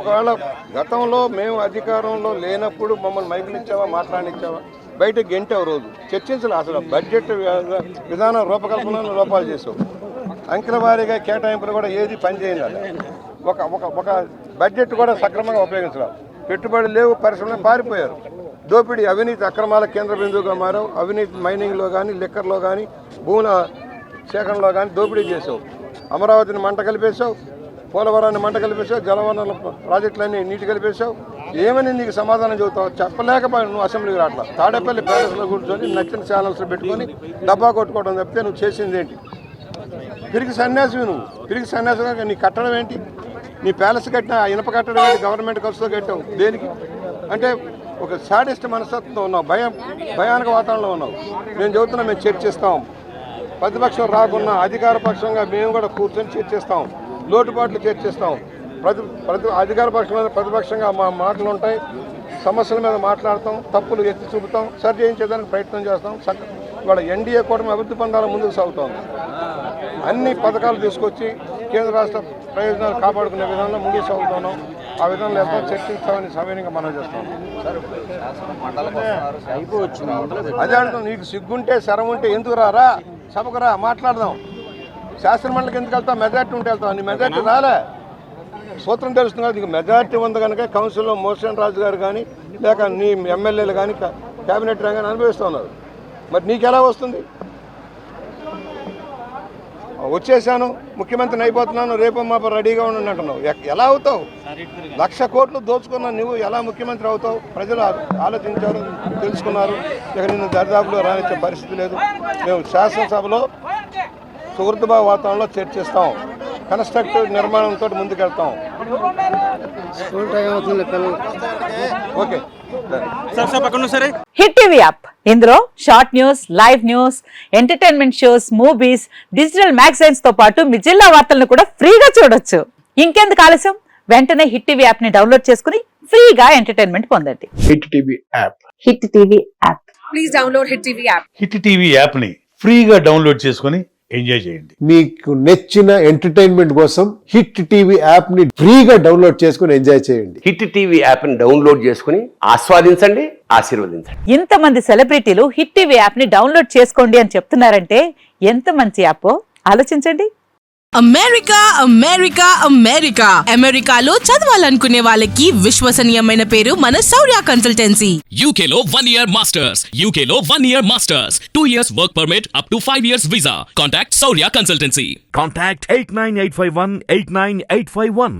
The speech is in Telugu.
ఒకవేళ గతంలో మేము అధికారంలో లేనప్పుడు మమ్మల్ని మైకులు ఇచ్చావా మాట్లాడినిచ్చావా బయట గెంటావు రోజు చర్చించలే అసలు బడ్జెట్ విధానం రూపకల్పనలో లోపాలు చేసావు అంకెల వారీగా కేటాయింపులు కూడా ఏది పనిచేయాలి ఒక బడ్జెట్ కూడా సక్రమంగా ఉపయోగించలేదు పెట్టుబడులు లేవు పరిశ్రమలు పారిపోయారు దోపిడీ అవినీతి అక్రమాల కేంద్ర బిందువుగా మారావు అవినీతి మైనింగ్లో కానీ లిక్కర్లో కానీ భూముల సేకరణలో కానీ దోపిడీ చేసావు అమరావతిని మంట కలిపేశావు పోలవరాన్ని మంట కలిపేశావు జలవనరుల ప్రాజెక్టులన్నీ నీటి కలిపేశావు ఏమని నీకు సమాధానం చెబుతావు చెప్పలేకపోయావు నువ్వు అసెంబ్లీకి రావట్లా తాడేపల్లి ప్యాలెస్లో కూర్చొని నచ్చిన ఛానల్స్లో పెట్టుకొని డబ్బా కొట్టుకోవడం తప్పితే నువ్వు చేసింది ఏంటి తిరిగి సన్యాసి నువ్వు తిరిగి సన్యాసిగా నీ కట్టడం ఏంటి నీ ప్యాలెస్ కట్టిన ఇనప కట్టడం ఏంటి గవర్నమెంట్ ఖర్చుతో కట్టావు దేనికి అంటే ఒక సాడిస్ట్ మనస్తత్వంతో ఉన్నావు భయానక వాతావరణంలో ఉన్నావు నేను చెబుతున్నా మేము చర్చిస్తాం ప్రతిపక్షం రాకున్నా అధికార పక్షంగా మేము కూడా కూర్చొని చర్చిస్తాం లోటుపాట్లు చర్చిస్తాం అధికార పక్షంలో ప్రతిపక్షంగా మా మాటలు ఉంటాయి సమస్యల మీద మాట్లాడతాం తప్పులు ఎత్తి చూపుతాం సరి చేయించేదానికి ప్రయత్నం చేస్తాం ఇవాళ ఎన్డీఏ కూటమి అభివృద్ధి పందాల ముందుకు సాగుతోంది అన్ని పథకాలు తీసుకొచ్చి కేంద్ర రాష్ట్ర ప్రయోజనాలు కాపాడుకునే విధానంలో ముందుకు సాగుతున్నాం ఆ విధంలో ఎంతో చర్చించామని సవినయంగా మనం చేస్తాం అదే అంటున్నాం నీకు సిగ్గుంటే శరం ఉంటే ఎందుకు రారా సభకు రా మాట్లాడదాం శాసనమండలికి ఎందుకు వెళ్తావు మెజార్టీ ఉంటే వెళ్తావు నీ మెజార్టీ రాలే సూత్రం తెలుస్తుంది కదా నీకు మెజార్టీ ఉంది కనుక కౌన్సిల్లో మోషన్ రాజు గారు కానీ లేక నీ ఎమ్మెల్యేలు కానీ క్యాబినెట్ రంగాన్ని అనుభవిస్తున్నారు మరి నీకు ఎలా వస్తుంది వచ్చేసాను ముఖ్యమంత్రిని అయిపోతున్నాను రేపు మా రెడీగా ఉండండి అంటున్నావు ఎలా అవుతావు 1,00,000 కోట్లు దోచుకున్నా నువ్వు ఎలా ముఖ్యమంత్రి అవుతావు ప్రజలు ఆలోచించారు తెలుసుకున్నారు ఇక నిన్ను దరిదాపులో రానిచ్చే పరిస్థితి లేదు మేము శాసనసభలో సుహృద్భావ వాతావరణంలో చర్చిస్తాం కన్స్ట్రక్టివ్ నిర్మాణంతో ముందుకెళ్తాం ఓకే హిట్ టీవీ యాప్ ఇందులో short news live news entertainment shows movies digital magazines తో పాటు మీ జిల్లా వార్తలను కూడా ఫ్రీగా చూడొచ్చు ఇంకెందుకు ఆలస్యం వెంటనే హిట్ టీవీ యాప్ ని డౌన్లోడ్ చేసుకుని ఫ్రీగా ఎంటర్టైన్మెంట్ పొందండి hit TV app hit TV app please download hit TV app hit TV app ని ఫ్రీగా డౌన్లోడ్ చేసుకుని ఎంజాయ్ చేయండి. మీకు నచ్చిన ఎంటర్టైన్మెంట్ కోసం హిట్ టీవీ యాప్ ని ఫ్రీగా డౌన్లోడ్ చేసుకుని ఎంజాయ్ చేయండి. హిట్ టీవీ యాప్ ని డౌన్లోడ్ చేసుకుని ఆస్వాదించండి, ఆశీర్వదించండి. ఇంతమంది సెలబ్రిటీలు హిట్ టీవీ యాప్ ని డౌన్లోడ్ చేసుకోండి అని చెప్తున్నారంటే ఎంత మంచి యాప్ ఆలోచించండి. అమెరికా అమెరికా అమెరికా అమెరికాలో చదవాలనుకునే వాళ్ళకి విశ్వసనీయమైన పేరు మన శౌర్య కన్సల్టెన్సీ. UK లో 1 year masters, UK లో 1 year masters, 2 years work permit up to 5 years visa. Contact Saurya Consultancy. Contact 89851 89851.